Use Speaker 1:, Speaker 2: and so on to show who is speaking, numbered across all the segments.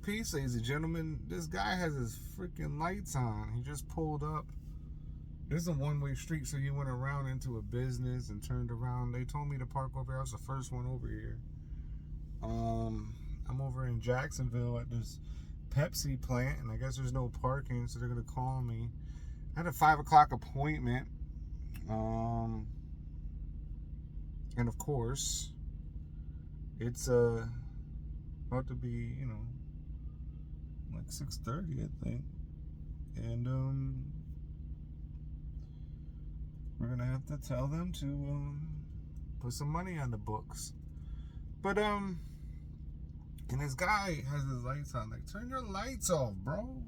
Speaker 1: Peace, ladies and gentlemen. This guy has his freaking lights on. He just pulled up. This is a one-way street, so he went around into a business and turned around. They told me to park over here. I was the first one over here. I'm over in Jacksonville at this Pepsi plant, and I guess there's no parking, so they're gonna call me. I had a 5 o'clock appointment. And of course, it's about to be, like 6:30, I think. And we're gonna have to tell them to put some money on the books. But and this guy has his lights on. Like, turn your lights off, bro.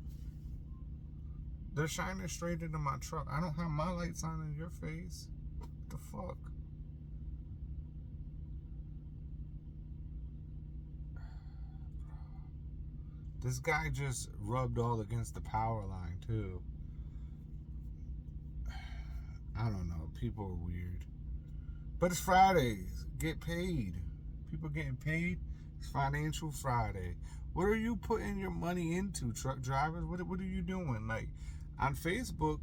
Speaker 1: They're shining straight into my truck. I don't have my lights on in your face. What the fuck? This guy just rubbed all against the power line, too. I don't know. People are weird. But it's Fridays. Get paid. People getting paid. It's Financial Friday. What are you putting your money into, truck drivers? What are you doing? Like, on Facebook,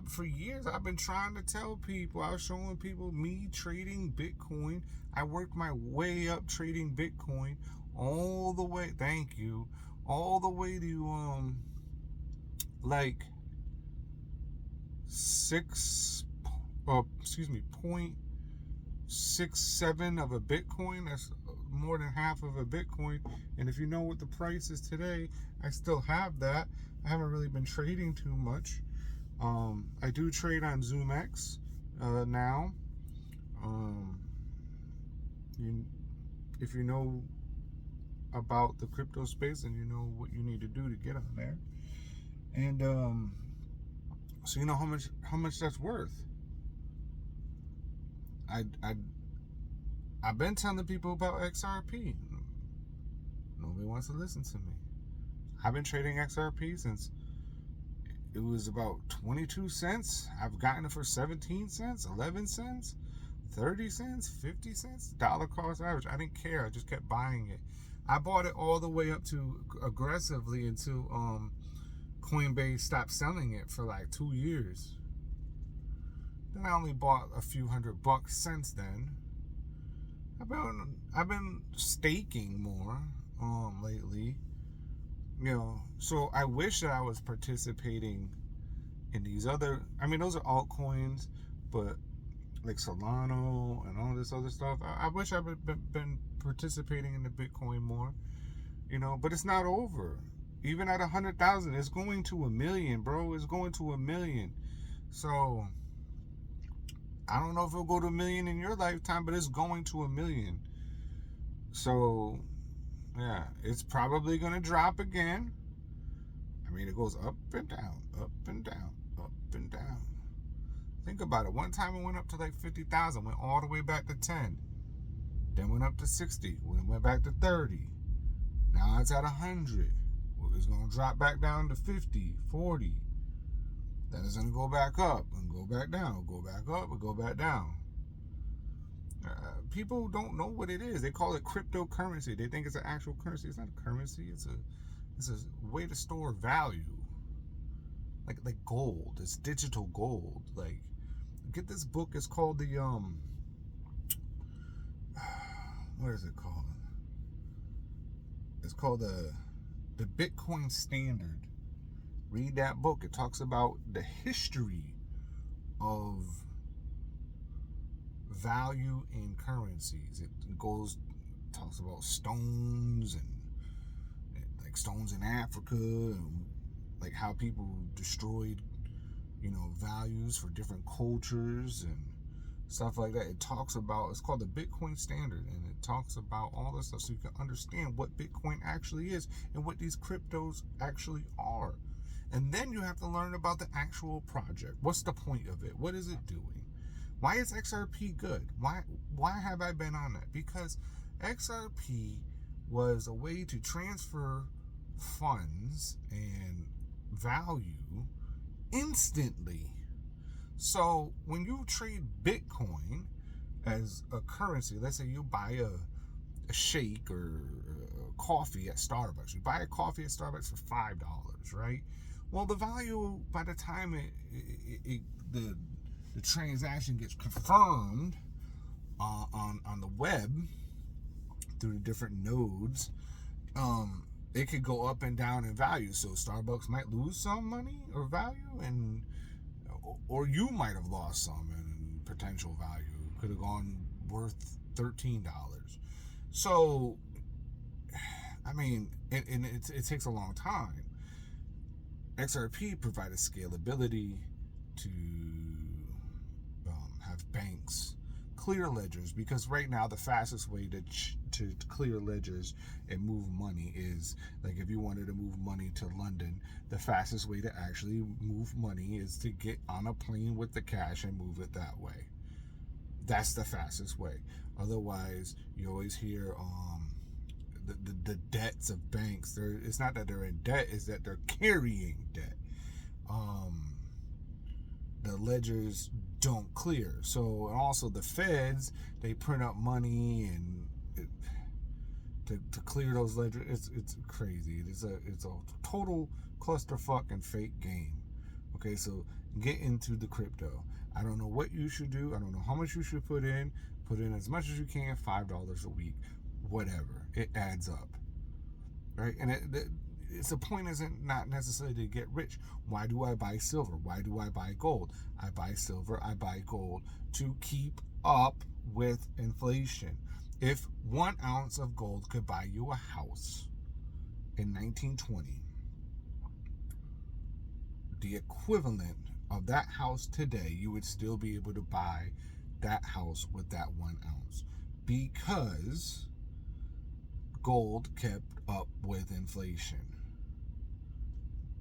Speaker 1: for years, I've been trying to tell people. I was showing people me trading Bitcoin. I worked my way up trading Bitcoin all the way. Thank you. All the way to like 0.67 of a Bitcoin. That's more than half of a Bitcoin. And if you know what the price is today, I still have that. I haven't really been trading too much. I do trade on ZoomX now. If you know about the crypto space, and you know what you need to do to get on there, and so you know how much that's worth. I've been telling people about XRP. Nobody wants to listen to me. I've been trading XRP since it was about 22 cents. I've gotten it for 17 cents, 11 cents, 30 cents, 50 cents, dollar cost average. I didn't care. I just kept buying it. I bought it all the way up to aggressively until Coinbase stopped selling it for like 2 years. Then I only bought a few $100 since then. I've been staking more lately. So I wish that I was participating in these other, those are altcoins, but like Solana and all this other stuff. I wish I would have been participating in the Bitcoin more, but it's not over. Even at 100,000, it's going to 1 million, bro. It's going to 1 million. So I don't know if it'll go to 1 million in your lifetime, but it's going to 1 million. So yeah, it's probably going to drop again. It goes up and down, up and down, up and down. Think about it. One time it went up to like 50,000, went all the way back to 10. Then went up to 60, went back to 30. Now it's at 100. It's going to drop back down to 50, 40. Then it's going to go back up and go back down, go back up and go back down. People don't know what it is. They call it cryptocurrency. They think it's an actual currency. It's not a currency. It's a way to store value. Like gold. It's digital gold. Like, get this book. It's called the what is it called? It's called the Bitcoin Standard. Read that book. It talks about the history of value in currencies. It talks about stones and like stones in Africa, and like how people destroyed, values for different cultures and stuff like that. It's called the Bitcoin Standard, and it talks about all this stuff so you can understand what Bitcoin actually is and what these cryptos actually are. And then you have to learn about the actual project. What's the point of it? What is it doing? Why is XRP good? Why have I been on that? Because XRP was a way to transfer funds and value instantly. So when you trade Bitcoin as a currency, let's say you buy a shake or a coffee at Starbucks. You buy a coffee at Starbucks for $5, right? Well, the value by the time the transaction gets confirmed on the web through the different nodes, it could go up and down in value. So Starbucks might lose some money or value, or you might have lost some in potential value. Could have gone worth $13. So, I mean, and it takes a long time. XRP provided scalability to have banks clear ledgers, because right now the fastest way to clear ledgers and move money is, like, if you wanted to move money to London, the fastest way to actually move money is to get on a plane with the cash and move it that way. That's the fastest way. Otherwise, you always hear the debts of banks. It's not that they're in debt, it's that they're carrying debt. The ledgers don't clear. So, and also the feds, they print up money and to clear those ledgers. It's crazy. It's a total clusterfuck and fake game. Okay, so get into the crypto. I don't know what you should do. I don't know how much you should put in. Put in as much as you can, $5 a week, whatever. It adds up, right? And it's the point isn't not necessarily to get rich. Why do I buy silver? Why do I buy gold? I buy silver, I buy gold to keep up with inflation. If 1 ounce of gold could buy you a house in 1920, the equivalent of that house today, you would still be able to buy that house with that 1 ounce, because gold kept up with inflation.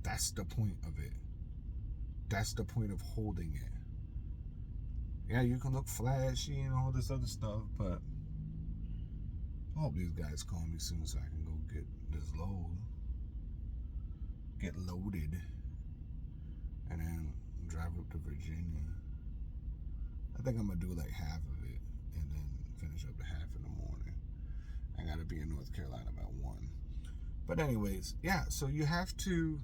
Speaker 1: That's the point of it. That's the point of holding it. Yeah, you can look flashy and all this other stuff, but I hope these guys call me soon so I can go get this get loaded, and then drive up to Virginia. I think I'm gonna do like half of it and then finish up the half in the morning. I gotta be in North Carolina by 1. But anyways, yeah, so you have to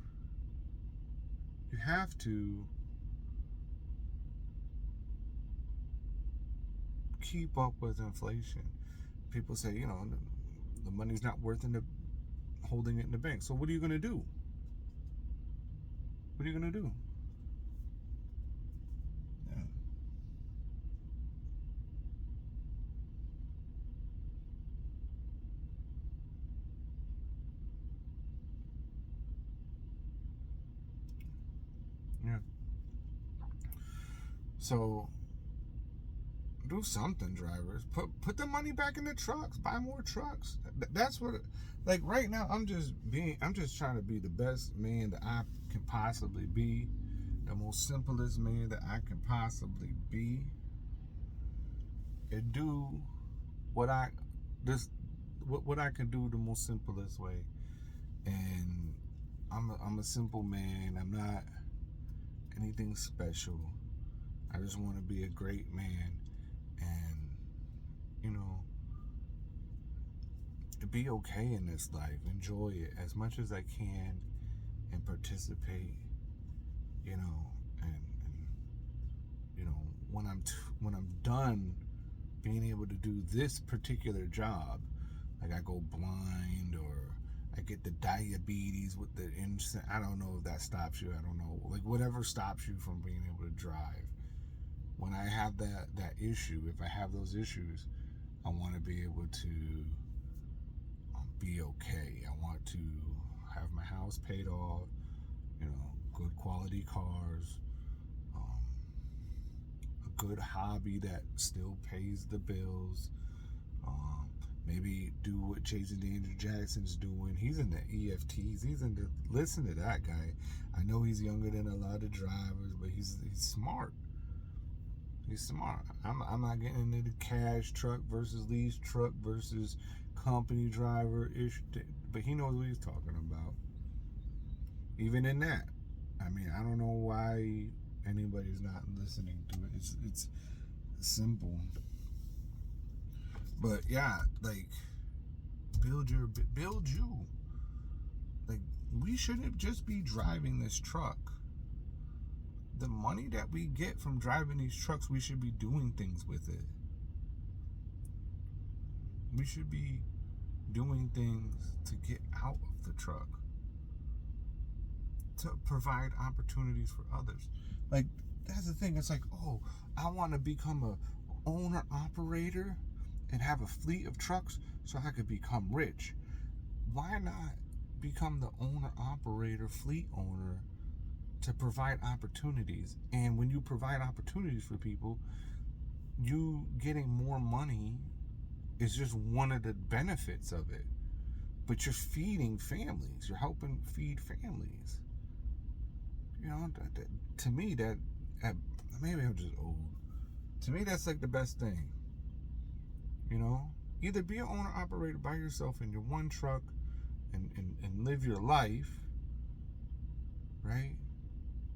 Speaker 1: keep up with inflation. People say, the money's not worth holding it in the bank. So what are you gonna do? What are you gonna do? Yeah. Yeah. So do something, drivers. Put the money back in the trucks. Buy more trucks. That's what. Like right now, I'm just trying to be the best man that I can possibly be, the most simplest man that I can possibly be, and do what I can do the most simplest way. And I'm a simple man. I'm not anything special. I just want to be a great man, and be okay in this life. Enjoy it as much as I can, and participate. And when I'm done being able to do this particular job, like I go blind or I get the diabetes with the instant. I don't know if that stops you. I don't know. Like whatever stops you from being able to drive. When I have that issue, if I have those issues, I want to be able to be okay. I want to have my house paid off, good quality cars, a good hobby that still pays the bills. Maybe do what Jason Danger Jackson's doing. He's in the EFTs. Listen to that guy. I know he's younger than a lot of drivers, but he's smart. He's smart. I'm not getting into the cash truck versus lease truck versus company driver ish, but he knows what he's talking about. Even in that, I mean, I don't know why anybody's not listening to it. It's simple. But yeah, like build you. Like, we shouldn't just be driving this truck. The money that we get from driving these trucks, we should be doing things with it. We should be doing things to get out of the truck, to provide opportunities for others. Like, that's the thing. It's like, oh, I want to become a owner operator and have a fleet of trucks so I could become rich. Why not become the owner operator, fleet owner, to provide opportunities? And when you provide opportunities for people, you getting more money is just one of the benefits of it. But you're feeding families. You're helping feed families. You know, to me, that maybe I'm just old. To me, that's like the best thing. You know, either be an owner operator by yourself in your one truck and live your life, right?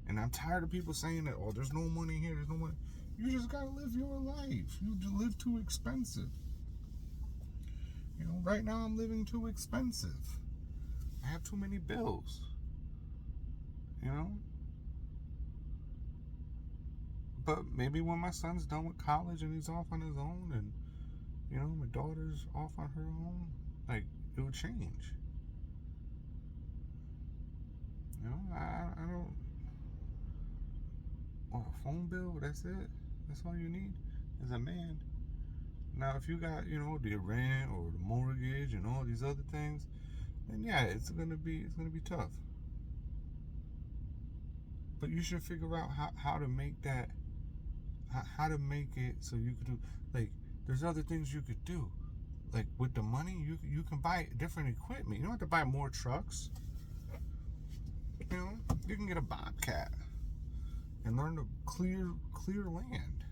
Speaker 1: And I'm tired of people saying that, oh, there's no money here, there's no money. You just gotta live your life. You live too expensive. You know, right now I'm living too expensive. I have too many bills. You know? But maybe when my son's done with college and he's off on his own, and, you know, my daughter's off on her own, like, it will change. You know, I don't. Oh, a phone bill, that's it? That's all you need as a man? Now, if you got, you know, the rent or the mortgage and all these other things, then yeah, it's gonna be tough. But you should figure out how to make that, how to make it so you could do, like, there's other things you could do. Like, with the money, you can buy different equipment. You don't have to buy more trucks. You know, you can get a Bobcat and learn to clear land.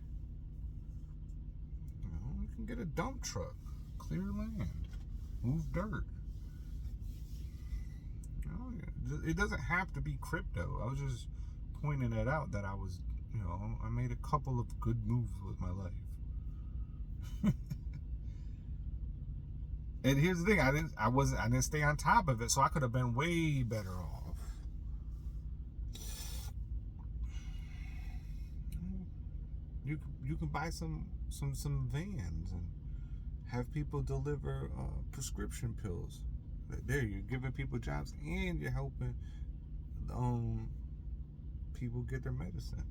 Speaker 1: You know, you can get a dump truck, clear land, move dirt. You know, it doesn't have to be crypto. I was just pointing that out, that I was, you know, I made a couple of good moves with my life. And here's the thing, I didn't stay on top of it, so I could have been way better off. You can buy some vans and have people deliver prescription pills. There, you're giving people jobs and you're helping people get their medicine.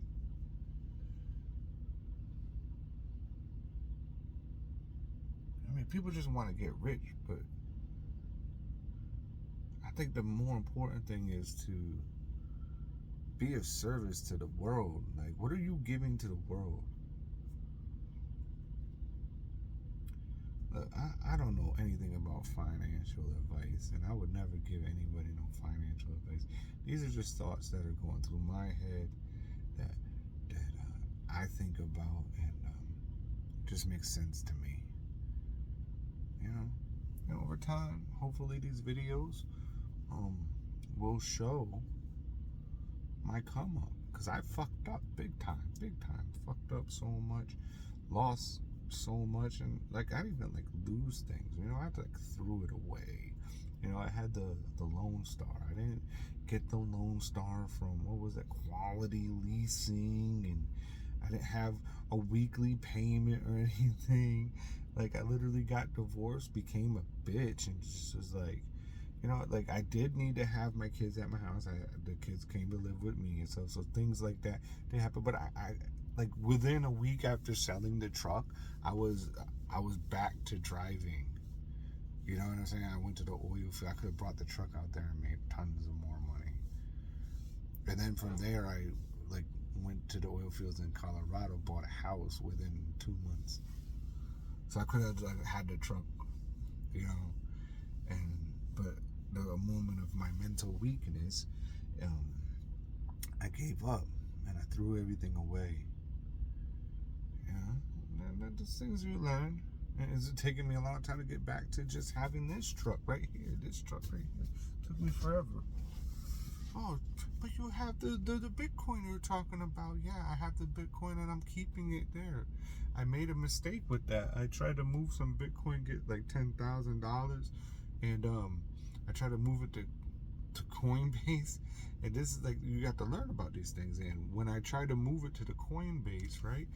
Speaker 1: I mean, people just want to get rich, but I think the more important thing is to be of service to the world. Like, what are you giving to the world? Look, I don't know anything about financial advice, and I would never give anybody no financial advice. These are just thoughts that are going through my head that I think about, and just makes sense to me. You know, over time, hopefully these videos will show my come up, because I fucked up big time, fucked up so much, lost so much, and like I didn't even like lose things, you know, I had to like threw it away. You know, I had the Lone Star. I didn't get the Lone Star from, what was that, Quality Leasing, and I didn't have a weekly payment or anything. Like, I literally got divorced, became a bitch, and just was like, you know, like, I did need to have my kids at my house. The kids came to live with me and stuff, so things like that didn't happen. But I like, within a week after selling the truck, I was back to driving. You know what I'm saying? I went to the oil field. I could have brought the truck out there and made tons of more money. And then from there, I like went to the oil fields in Colorado, bought a house within 2 months. So I could have like had the truck, you know, but a moment of my mental weakness, I gave up and I threw everything away. Yeah, and the things you learn. And it's taking me a long time to get back to just having this truck right here. This truck right here took me forever. Oh, but you have the Bitcoin you were talking about. Yeah, I have the Bitcoin and I'm keeping it there. I made a mistake with that. I tried to move some Bitcoin, get like $10,000, and I try to move it to Coinbase, and this is like you got to learn about these things. And when I try to move it to the Coinbase, right,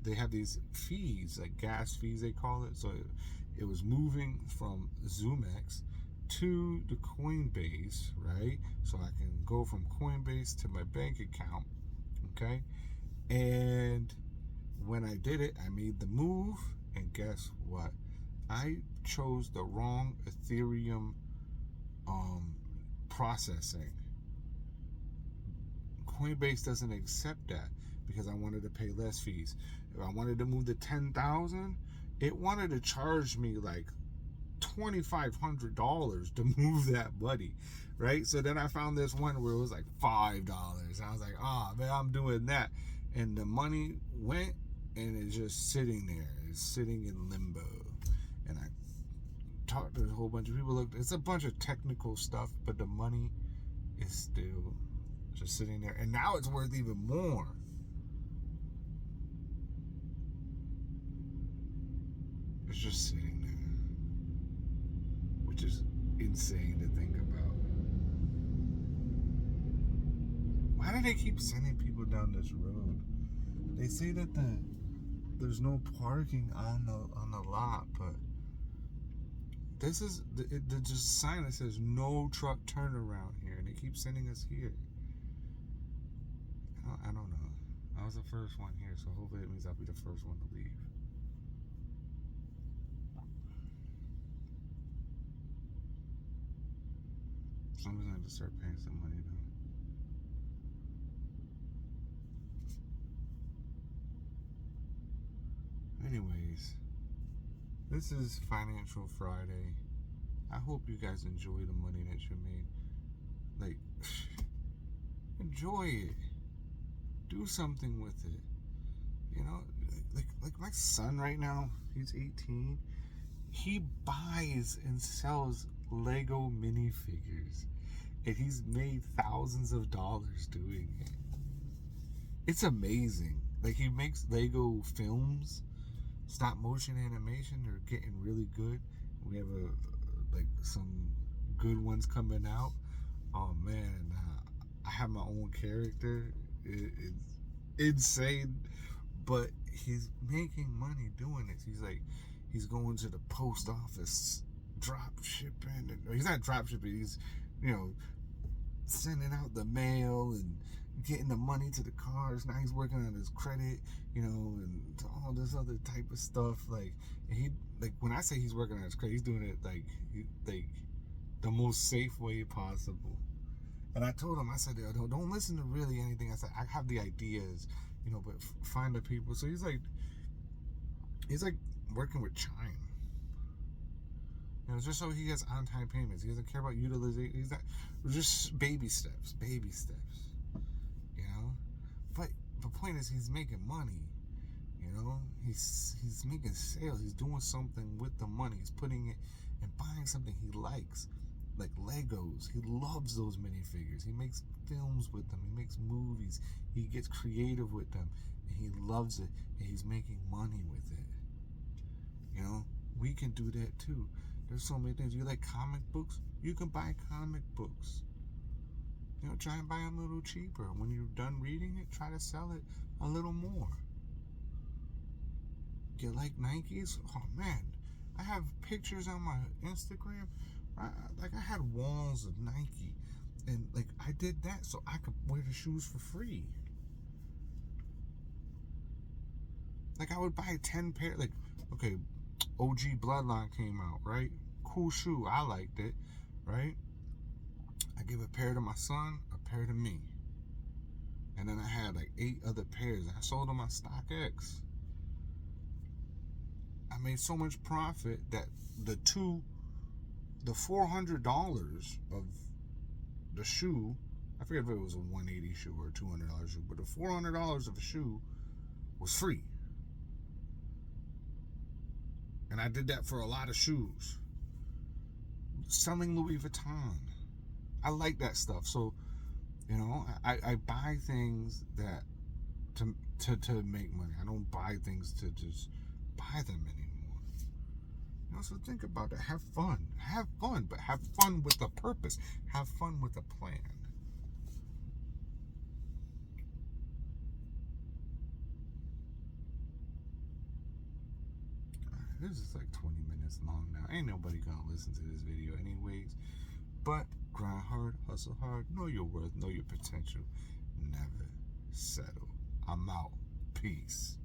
Speaker 1: they have these fees, like gas fees they call it. So it was moving from ZoomX to the Coinbase, right? So I can go from Coinbase to my bank account, okay? And when I did it, I made the move, and guess what? I chose the wrong Ethereum processing. Coinbase doesn't accept that because I wanted to pay less fees. If I wanted to move to 10,000, it wanted to charge me like $2,500 to move that money, right? So then I found this one where it was like $5. I was like, oh man, I'm doing that, and the money went, and it's just sitting there. It's sitting in limbo, and I talked to a whole bunch of people. Look, it's a bunch of technical stuff, but the money is still just sitting there, and now it's worth even more. It's just sitting there, which is insane to think about. Why do they keep sending people down this road? They say that there's no parking on the lot, but this is the just sign that says no truck turnaround here, and they keep sending us here. I don't know. I was the first one here, so hopefully it means I'll be the first one to leave. Somebody's gonna have to start paying some money though. Anyways, this is Financial Friday. I hope you guys enjoy the money that you made. Like, enjoy it. Do something with it. You know, like my son right now, he's 18. He buys and sells Lego minifigures, and he's made thousands of dollars doing it. It's amazing. Like, he makes Lego films, stop motion animation. They're getting really good. We have some good ones coming out. Oh man, I have my own character. It's insane, but he's making money doing this. He's going to the post office, drop shipping. He's not drop shipping. He's, sending out the mail and getting the money to the cars. Now he's working on his credit, and all this other type of stuff. When I say he's working on his credit, he's doing it like the most safe way possible. And I told him, I said, don't listen to really anything. I said, I have the ideas, but find the people. So he's like working with Chime. Just so he gets on-time payments. He doesn't care about utilization. He's not, just baby steps. But the point is, he's making money. He's making sales. He's doing something with the money. He's putting it and buying something he likes, like Legos. He loves those minifigures. He makes films with them. He makes movies. He gets creative with them, and he loves it. And he's making money with it. We can do that too. There's so many things. You like comic books? You can buy comic books. Try and buy them a little cheaper. When you're done reading it, try to sell it a little more. You like Nikes? Oh man, I have pictures on my Instagram. I had walls of Nike, and I did that so I could wear the shoes for free. I would buy 10 pair. Okay, OG Bloodline came out, right? Cool shoe. I liked it, right? I gave a pair to my son, a pair to me. And then I had 8 other pairs. I sold them on StockX. I made so much profit that the $400 of the shoe, I forget if it was a $180 shoe or a $200 shoe, but the $400 of a shoe was free. And I did that for a lot of shoes. Selling Louis Vuitton. I like that stuff. So, I buy things that to make money. I don't buy things to just buy them anymore. So think about that. Have fun. Have fun, but have fun with a purpose. Have fun with a plan. This is like 20 minutes long now. Ain't nobody gonna listen to this video anyways. But grind hard, hustle hard, know your worth, know your potential. Never settle. I'm out. Peace.